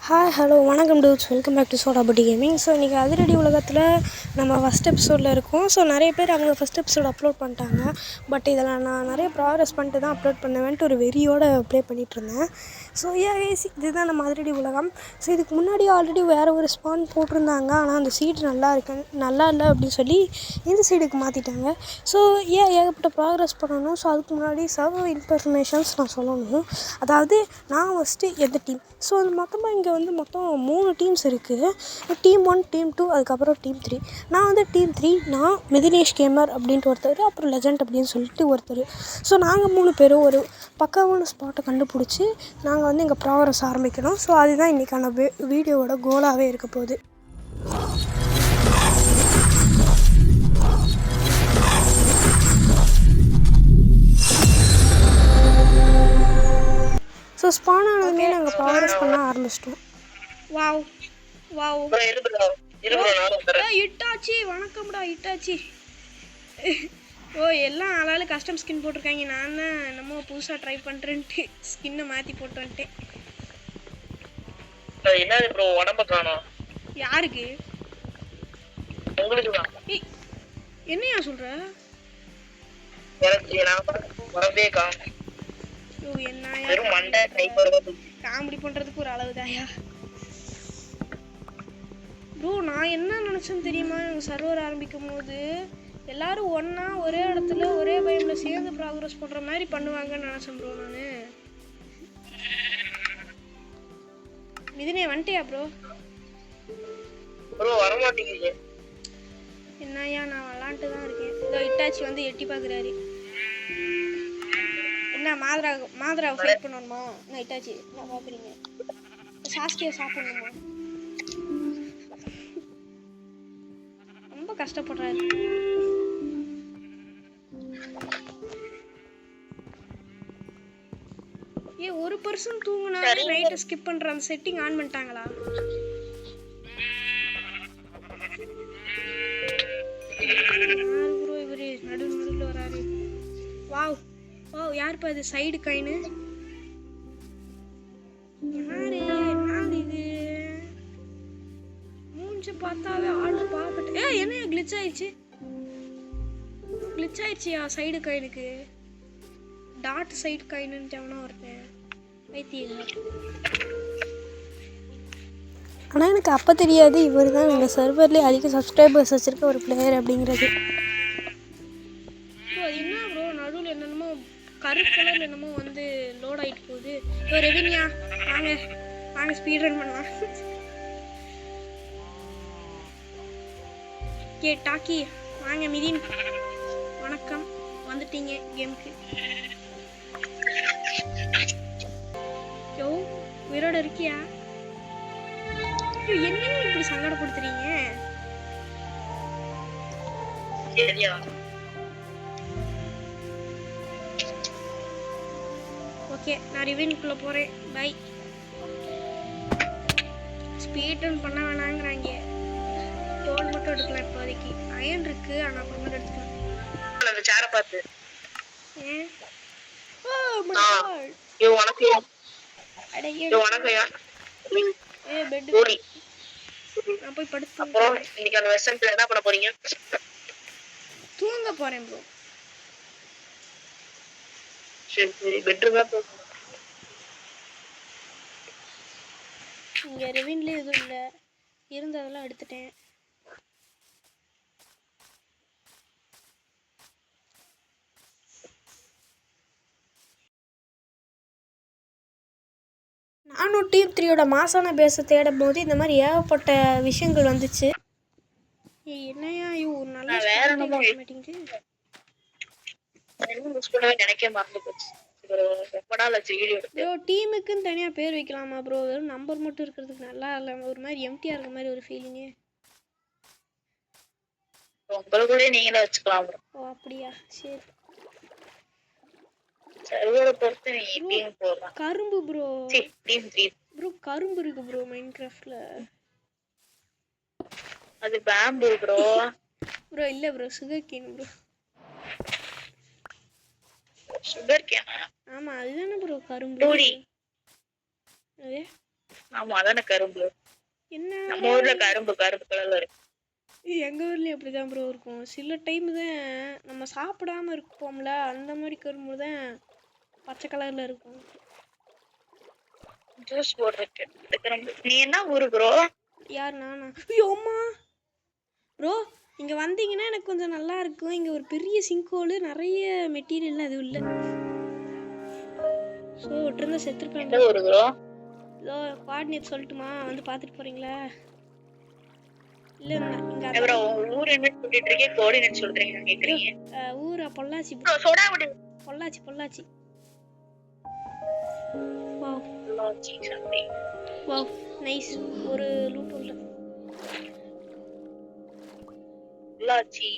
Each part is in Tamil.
ஹாய் ஹலோ வணக்கம் டூட்ஸ், வெல்கம் பேக் டு சோடா பட்டி கேமிங். ஸோ இன்றைக்கி அதிரடி உலகத்தில் நம்ம ஃபஸ்ட் எபிசோடில் இருக்கோம். ஸோ நிறைய பேர் அவங்க ஃபஸ்ட் எபிசோட் அப்லோட் பண்ணிட்டாங்க. பட் இதில் நான் நிறைய ப்ராக்ரஸ் பண்ணிட்டு தான் அப்லோட் பண்ணுவேன்ட்டு ஒரு வெறியோடு ப்ளே பண்ணிகிட்ருந்தேன். ஸோ இதுதான் நம்ம அதிரடி உலகம். ஸோ இதுக்கு முன்னாடி ஆல்ரெடி வேறு ஒரு ஸ்பான் போட்டிருந்தாங்க. ஆனால் அந்த சீட் நல்லா இல்லை அப்படின்னு சொல்லி இந்த சைடுக்கு மாற்றிட்டாங்க. ஸோ ஏகப்பட்ட ப்ராக்ரஸ் பண்ணணும். ஸோ அதுக்கு முன்னாடி சர்வர் இன்ஃபர்மேஷன்ஸ் நான் சொல்லணும். அதாவது நான் ஃபஸ்ட்டு எந்த டீம், ஸோ அது மொத்தமாக இங்கே மொத்தம் 3 டீம்ஸ் இருக்குது. டீம் 1, டீம் 2, அதுக்கப்புறம் டீம் 3. நான் டீம் 3. நான் மிதினேஷ் கேமர் அப்படின்ட்டு ஒருத்தர், அப்புறம் லெஜண்ட் அப்படின்னு சொல்லிட்டு ஒருத்தர். ஸோ நாங்கள் 3 பேரும் ஒரு பக்காவான ஸ்பாட்டை கண்டுபிடிச்சி நாங்கள் எங்கள் ப்ராக்ரஸ் ஆரம்பிக்கணும். ஸோ அதுதான் இன்றைக்கான வீடியோவோட கோலாகவே இருக்க போகுது. ஸோ ஸ்பான் ஆனதுமே நாங்கள் ப்ராக்ரஸ் பண்ண ஆரம்பிச்சிட்டோம். வாவ் வாவ் இட்டாச்சி, வணக்கம்டா இட்டாச்சி. ஓ எல்லாம் ஆளாலும் கஸ்டம் ஸ்கின் போட்டிருக்காங்க. நான் தான் என்னமோ புதுசாக ட்ரை பண்ணுறேன்ட்டு ஸ்கின்னை மாற்றி போட்டு வந்துட்டேன். யாருக்கு? என்னையா சொல்ற? காமெடி பண்றதுக்கு ஒரு அளவுதாயா ப்ரோ. நான் என்ன நினைச்சேன்னு தெரியுமா? சர்வர் ஆரம்பிக்கும் போது எல்லாரும் ஒன்னா ஒரே இடத்துல ஒரே டைம்ல சேர்ந்து ப்ராக்ரஸ் பண்ற மாதிரி பண்ணுவாங்கன்னு நினைச்சேன் ப்ரோ. நானு மிதினே வந்துட்டியா ப்ரோ? வர மாட்டேங்குது. என்னையா நான் விளாண்டு தான் இருக்கேன். இதோ இட்டாச்சி எட்டி பாக்குறாரு. என்ன மாதராவை ஃபைட் பண்ணணுமா? நான் இட்டாச்சி என்ன பாக்குறீங்க? சாஸ்தியை சாப்பிடணுமா? ரொம்ப கஷ்டப்படுறாரு. ஒரு பர்சன் தூங்குனாலே நைட்டை ஸ்கிப் பண்ற அந்த செட்டிங் ஆன் பண்ணிட்டாங்களா? ப்ரோ இவரு நடுவில் வராரு. வாவ் வாவ், யாருப்பா இது? சைடு காயினு யாரு? என்னது இது? மூஞ்ச பார்த்தாவே ஆளு பாக்கட்டு. என்ன கிளிச் ஆயிடுச்சியா சைடு காயினுக்கு? டாட் சைடு காயின்னு அவனா ஒருத்தன் வைத்தியம். ஆனால் எனக்கு அப்போ தெரியாது இவர் தான் எங்கள் சர்வர்லேயே அதிக சப்ஸ்கிரைபர்ஸ் வச்சுருக்க ஒரு பிளேயர் அப்படிங்கிறது. என்ன ப்ரோ நடுவில் என்னென்னமோ கருக்கலர் என்னமோ லோட் ஆகிட்டு போகுது. ரெவின்யா வாங்க ஸ்பீட் ரன் பண்ணலாம். டாக்கி வாங்க. மிதின் வணக்கம், வந்துட்டீங்க கேமுக்கு. உயிரோட இருக்கியா? என்ன இப்படி சங்கடப்படுத்துறீங்க? ஓகே, நான் ரிவென்க்குள்ள போறேன். பை. ஸ்பீட் ரன் பண்ண வேணாங்கறாங்க. டோல் மட்டும் எடுக்கலாம் இப்போதைக்கு. அயன் இருக்கு, ஆனா அப்புறமா எடுத்துக்கலாம். அந்த சேரை பார்த்து ஓ மை காட். யூ வணக்கம். யூ வணக்கம். பெட் ஓடி நான் போய் படுத்து. அப்புறம் இன்னைக்கு அந்த வெசன்ட்ல என்ன பண்ண போறீங்க? தூங்க போறேன் ப்ரோ. சரி பெட்ரூம்ல போ. இங்க ரெவின்ல எதுவும் இல்ல, இருந்ததெல்லாம் எடுத்துட்டேன். நானும் டீம் 3யோட மாசான பேஸை தேடும் போது இந்த மாதிரி ஏகப்பட்ட விஷயங்கள் வந்துச்சு. என்னையா நல்லா டீமுக்குன்னு தனியா பேர் வைக்கலாமா ப்ரோ? வெறும் நம்பர் மட்டும் இருக்கிறதுக்கு நல்லா இல்லை, ஒரு மாதிரி எம்டியா இருக்க மாதிரி ஒரு ஃபீலிங்கு. உங்களுக்குள்ளே நீங்களே வச்சுக்கலாம். ஓ அப்படியா, சரி. கரும்பு ப்ரோ. ப்ரோ கரும்பு இருக்கு ப்ரோ மைன்கிராஃப்ட்ல. அது பாம்பு ப்ரோ. ப்ரோ இல்ல bro, sugar cane bro. Sugar கேனா? ஆமா அதுதானே ப்ரோ கரும்பு. அது ஆமா அதானே கரும்பு. என்ன நம்ம ஊர்ல கரும்பு கலர்ல இருக்கு. எங்கள் ஊர்லேயும் அப்படி தான் ப்ரோ இருக்கும். சில டைம் தான் நம்ம சாப்பிடாம இருப்போம்ல, அந்த மாதிரி கரும்பு தான் பச்சை கலரில் இருக்கும். ஜூஸ் போடுறதுக்கு இந்த கரும்பு. நீ என்ன ஊரு ப்ரோ? யார் நானா? ஐயோ அம்மா ப்ரோ, இங்கே வந்தீங்கன்னா எனக்கு கொஞ்சம் நல்லா இருக்கும். இங்கே ஒரு பெரிய சிங்கோல், நிறைய மெட்டீரியல் அது இல்லை. ஸோ விட்டுருந்தா செத்துருப்பேன். எந்த ஊரு ப்ரோ? இதோ கோஆர்டினேட் சொல்லட்டுமா, வந்து பார்த்துட்டு போகிறீங்களா? இல்லை இங்கே ப்ரோ ஊர் என்ன சொல்லிட்டு இருக்கே, கோஆர்டினேட் சொல்றீங்க கேக்குறீங்க. ஊரா? பொள்ளாச்சி. சோடாபுடி. பொள்ளாச்சி பொள்ளாச்சி. Wow nice. ஒரு லூட் இல்லை. பொள்ளாச்சி.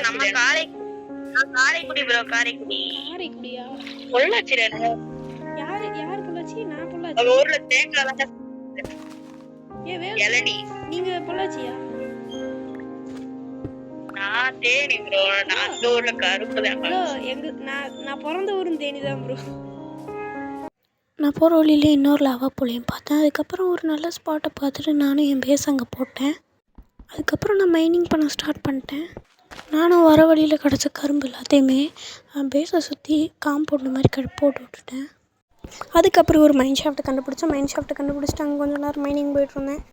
நம்ம காரைக்குடி ப்ரோ. காரைக்குடியா? பொள்ளாச்சி. யார் பொள்ளாச்சி? நான் பொள்ளாச்சி. ஊர்ல தேங்காய் இளநீ. நீங்க பொள்ளாச்சியா? நான் தேனி ப்ரோ. நான் அந்த ஊர்ல கரும்பு தான் ப்ரோ. நான் பிறந்த ஊரும் தேனி தான் ப்ரோ. நான் போகிற வழியிலே இன்னொரு லாவா புள்ளையும் பார்த்தேன். அதுக்கப்புறம் ஒரு நல்ல ஸ்பாட்டை பார்த்துட்டு நானும் என் பேஸ் அங்கே போட்டேன். அதுக்கப்புறம் நான் மைனிங் பண்ண ஸ்டார்ட் பண்ணிட்டேன். நானும் வர வழியில் கிடச்ச கரும்பு எல்லாத்தையுமே பேஸை சுற்றி காம்பவுண்டு மாதிரி போட்டு விட்டுட்டேன். அதுக்கப்புறம் ஒரு மைன் ஷாஃப்ட்டை கண்டுபிடிச்சிட்டு அங்கே கொஞ்சம் நேரம் மைனிங் போய்ட்டுருந்தேன்.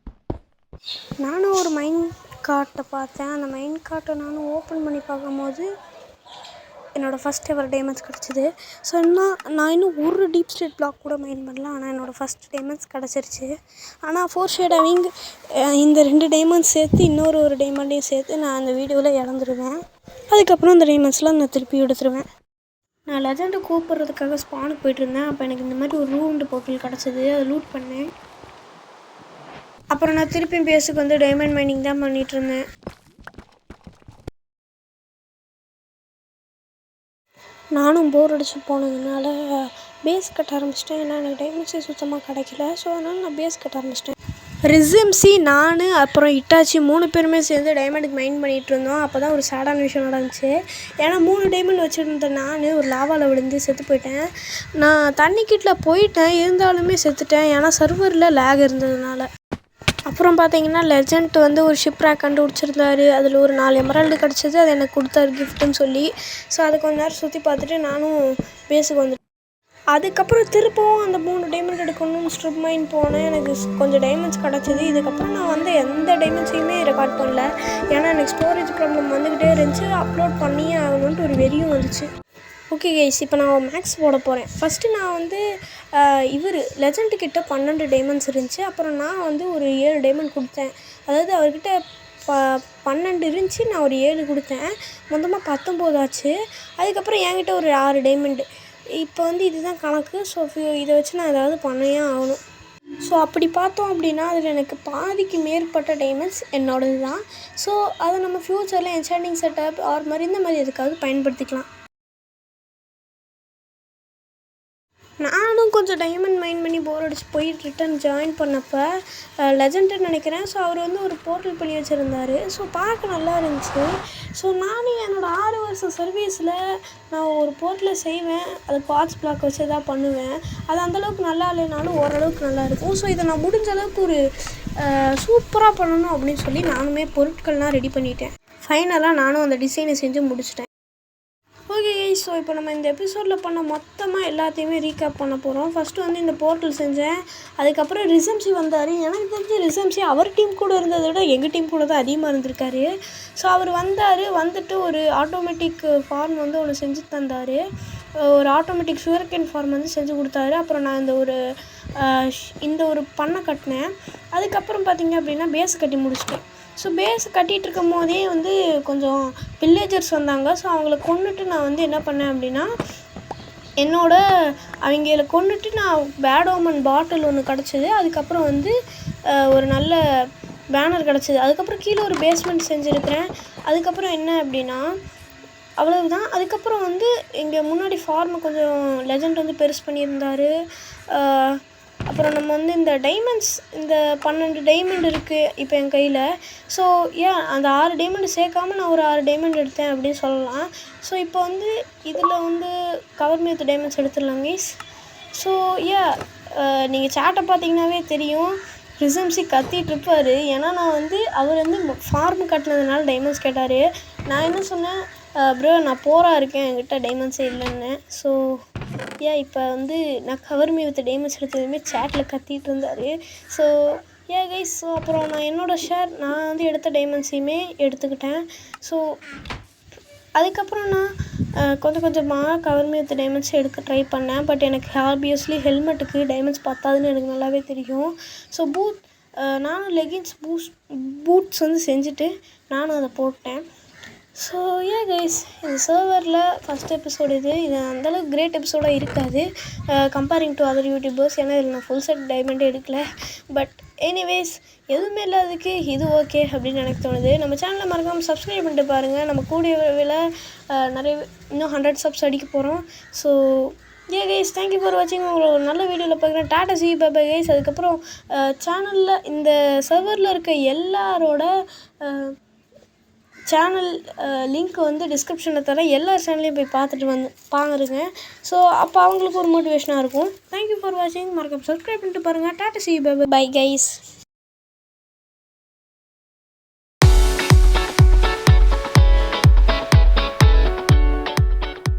நானும் ஒரு மைன் கார்ட்டை பார்த்தேன். அந்த மைன் கார்ட்டை நானும் ஓப்பன் பண்ணி பார்க்கும்போது என்னோடய ஃபஸ்ட் எவர் டைமண்ட்ஸ் கிடச்சிது. ஸோ நான் இன்னும் ஒரு டீப் ஸ்டேட் பிளாக் கூட மைன் பண்ணல. ஆனால் என்னோடய ஃபஸ்ட் டைமண்ட்ஸ் கிடச்சிருச்சு. ஆனால் 4 ஷேடவிங் இந்த 2 டைமண்ட்ஸ் சேர்த்து இன்னொரு டைமண்டையும் சேர்த்து நான் அந்த வீடியோவில் இழந்துருவேன். அதுக்கப்புறம் அந்த டைமண்ட்ஸ்லாம் நான் திருப்பி எடுத்துருவேன். நான் லெஜெண்டை கூப்பிட்றதுக்காக ஸ்பானுக்கு போயிட்டுருந்தேன். அப்போ எனக்கு இந்த மாதிரி ஒரு ரூண்டு போர்ட்டல் கிடச்சிது. அதை லூட் பண்ணேன். அப்புறம் நான் திருப்பியும் பேஸுக்கு வந்து டைமண்ட் மைனிங் தான் பண்ணிகிட்ருந்தேன். நானும் போர் அடிச்சு போனதுனால பேஸ் கட்ட ஆரம்பிச்சிட்டேன். ஏன்னா எனக்கு டைமண்ட்ஸே சுத்தமாக கிடைக்கல. ஸோ அதனால் நான் பேஸ் கட்ட ஆரம்பிச்சிட்டேன். ரிசம்சி, நான் அப்புறம் இட்டாச்சி 3 பேருமே சேர்ந்து டைமண்டுக்கு மைன் பண்ணிகிட்டு இருந்தோம். அப்போ தான் ஒரு சேடான விஷயம் நடந்துச்சு. ஏன்னா 3 டைமண்ட் வச்சுருந்த நான் ஒரு லாவாவில் விழுந்து செத்து போயிட்டேன். நான் தண்ணிக்கிட்டில் போயிட்டேன், இருந்தாலுமே செத்துட்டேன். ஏன்னா சர்வரில் லேக் இருந்ததுனால. அப்புறம் பார்த்தீங்கன்னா லெஜண்ட் வந்து ஒரு ஷிப் ரேக் கண்டுபிடிச்சிருந்தாரு. அதில் ஒரு 4 எமரால்டு கிடச்சிது. அது எனக்கு கொடுத்தாரு கிஃப்ட்டுன்னு சொல்லி. ஸோ அதை கொஞ்ச நேரம் சுற்றி பார்த்துட்டு நானும் பேஸுக்கு வந்துட்டேன். அதுக்கப்புறம் திருப்பவும் அந்த 3 டைமண்ட் எடுக்கணும்னு ஸ்ட்ரிப் மைன் போனேன். எனக்கு கொஞ்சம் டைமண்ட்ஸ் கிடச்சிது. இதுக்கப்புறம் நான் வந்து எந்த டைமண்ட்ஸையுமே ரெக்கார்ட் பண்ணல. ஏன்னா எனக்கு ஸ்டோரேஜ் ப்ராப்ளம் வந்துக்கிட்டே இருந்துச்சு. அப்லோட் பண்ணியே ஆகணுன்ட்டு ஒரு வெறியும் வந்துச்சு. ஓகே கைஸ், இப்போ நான் மேக்ஸ் போட போகிறேன். ஃபஸ்ட்டு நான் வந்து லெஜண்ட்டுக்கிட்ட 12 டைமண்ட்ஸ் இருந்துச்சு. அப்புறம் நான் வந்து ஒரு 7 டைமண்ட் கொடுத்தேன். அதாவது அவர்கிட்ட 12 இருந்துச்சு, நான் ஒரு 7 கொடுத்தேன். மொத்தமாக 19 ஆச்சு. அதுக்கப்புறம் என்கிட்ட ஒரு 6 டைமண்டு. இப்போ வந்து இதுதான் கணக்கு. ஸோ இதை வச்சு நான் ஏதாவது பண்ணியே ஆகணும். ஸோ அப்படி பார்த்தோம் அப்படின்னா அதில் எனக்கு பாதிக்கு மேற்பட்ட டைமண்ட்ஸ் என்னோடது தான். ஸோ அதை நம்ம ஃப்யூச்சரில் என்சாண்டிங் செட்டப் ஆர் மாதிரி இந்த மாதிரி எதுக்காவது பயன்படுத்திக்கலாம். நானும் கொஞ்சம் டைமண்ட் மைன் பண்ணி போர் அடிச்சு போய் ரிட்டன் ஜாயின் பண்ணப்போ லெஜெண்டுன்னு நினைக்கிறேன். ஸோ அவர் வந்து ஒரு போர்ட்டல் பண்ணி வச்சுருந்தார். ஸோ பார்க்க நல்லா இருந்துச்சு. ஸோ நானும் என்னோடய 6 வருஷம் சர்வீஸில் நான் ஒரு போர்ட்டலை செய்வேன். அது பார்ட்ஸ் பிளாக் வச்சு தான் பண்ணுவேன். அது அந்தளவுக்கு நல்லா இல்லைனாலும் ஓரளவுக்கு நல்லா இருக்கும். ஸோ இதை நான் முடிஞ்ச அளவுக்கு ஒரு சூப்பராக பண்ணணும் அப்படின்னு சொல்லி நானுமே பொருட்கள்லாம் ரெடி பண்ணிட்டேன். ஃபைனலாக நானும் அந்த டிசைனை செஞ்சு முடிச்சிட்டேன். ஓகே கைஸ், ஸோ இப்போ நம்ம இந்த எபிசோடில் பண்ண மொத்தமாக எல்லாத்தையுமே ரீகேப் பண்ண போகிறோம். ஃபஸ்ட்டு வந்து இந்த போர்ட்டல் செஞ்சேன். அதுக்கப்புறம் ரிசம்சி வந்தார். எனக்கு தெரிஞ்சு ரிசம்சி அவர் டீம் கூட இருந்ததை விட எங்கள் டீம் கூட தான் அதிகமாக இருந்திருக்காரு. ஸோ அவர் வந்துட்டு ஒரு ஆட்டோமேட்டிக் ஃபார்ம் வந்து ஒன்று செஞ்சு தந்தார். ஒரு ஆட்டோமேட்டிக் சுகர்கேன் ஃபார்ம் வந்து செஞ்சு கொடுத்தாரு. அப்புறம் நான் இந்த ஒரு பண்ணை கட்டினேன். அதுக்கப்புறம் பார்த்திங்க அப்படின்னா பேஸ் கட்டி முடிச்சிட்டேன். ஸோ பேஸ் கட்டிகிட்டு இருக்கும் போதே வந்து கொஞ்சம் வில்லேஜர்ஸ் வந்தாங்க. ஸோ அவங்கள கொன்னுட்டு நான் வந்து என்ன பண்ணேன் அப்படின்னா அவங்கள கொன்னுட்டு நான் பேட் ஓமன் பாட்டில் ஒன்று கிடச்சிது. அதுக்கப்புறம் வந்து ஒரு நல்ல பேனர் கிடச்சிது. அதுக்கப்புறம் கீழே ஒரு பேஸ்மெண்ட் செஞ்சுருக்கிறேன். அதுக்கப்புறம் என்ன அப்படின்னா அவ்வளவுதான். அதுக்கப்புறம் வந்து இங்கே முன்னாடி ஃபார்மை கொஞ்சம் லெஜண்ட் வந்து பெருசு பண்ணியிருந்தார். அப்புறம் நம்ம வந்து இந்த டைமண்ட்ஸ் இந்த 12 டைமண்ட் இருக்குது இப்போ என் கையில். ஸோ அந்த 6 டைமண்ட் சேர்க்காமல் நான் ஒரு 6 டைமண்ட் எடுத்தேன் அப்படின்னு சொல்லலாம். ஸோ இப்போ வந்து இதில் வந்து கவர் மீத் டைமண்ட்ஸ் எடுத்துடலாம் கைஸ். ஸோ நீங்கள் சேட்டை பார்த்தீங்கன்னாவே தெரியும், ரிசம்சி கத்திட்டு இருப்பார். ஏன்னா நான் வந்து அவர் வந்து ஃபார்ம் கட்டினதுனால டைமண்ட்ஸ் கேட்டார். நான் என்ன சொன்னேன், ப்ரோ நான் போரா இருக்கேன், என்கிட்ட டைமண்ட்ஸே இல்லைன்னு. ஸோ இப்போ வந்து நான் கவர் மீ வித் டைமண்ட்ஸ் எடுத்ததுமே சேட்டில் கத்திட்டு இருந்தார். ஸோ கைஸ், ஸோ அப்புறம் நான் என்னோடய ஷேர் நான் வந்து எடுத்த டைமண்ட்ஸையுமே எடுத்துக்கிட்டேன். ஸோ அதுக்கப்புறம் நான் கொஞ்சம் கொஞ்சமாக கவர் மீ வித் டைமண்ட்ஸ் எடுக்க ட்ரை பண்ணேன். பட் எனக்கு ஆப்வியஸ்லி ஹெல்மெட்டுக்கு டைமண்ட்ஸ் பத்தாதுன்னு எனக்கு நல்லாவே தெரியும். ஸோ நானும் லெகின்ஸ் பூட்ஸ் வந்து செஞ்சுட்டு நானும் அதை போட்டேன். ஸோ கைஸ், இந்த சர்வரில் ஃபஸ்ட் எபிசோடு இது அந்தளவுக்கு கிரேட் எபிசோடாக இருக்காது கம்பேரிங் டு அதர் யூடியூபர்ஸ். ஏன்னா இதில் நான் ஃபுல் செட் டைமண்டே எடுக்கல. பட் எனிவேஸ், எதுவுமே இல்லாததுக்கு இது ஓகே அப்படின்னு எனக்கு தோணுது. நம்ம சேனலை மறக்காமல் சப்ஸ்கிரைப் பண்ணிட்டு பாருங்கள். நம்ம கூடிய விரைவில் நிறைய இன்னும் 100 சப்ஸ் அடிக்க போகிறோம். ஸோ கைஸ், தேங்க்யூ ஃபார் வாட்சிங். உங்களை ஒரு நல்ல வீடியோவில் பார்க்குறேன். Tata C bye guys. அதுக்கப்புறம் சேனலில் இந்த சர்வரில் இருக்க எல்லாரோட சேனல் லிங்க் வந்து டிஸ்கிரிப்ஷனில் தரேன். எல்லா சேனல்லையும் போய் பார்த்துட்டு பாருங்க. ஸோ அப்போ அவங்களுக்கு ஒரு மோட்டிவேஷனாக இருக்கும். தேங்க்யூ ஃபார் வாட்சிங். மறக்காம சப்ஸ்கிரைப் பண்ணிட்டு பாருங்கள். Tata C bye guys.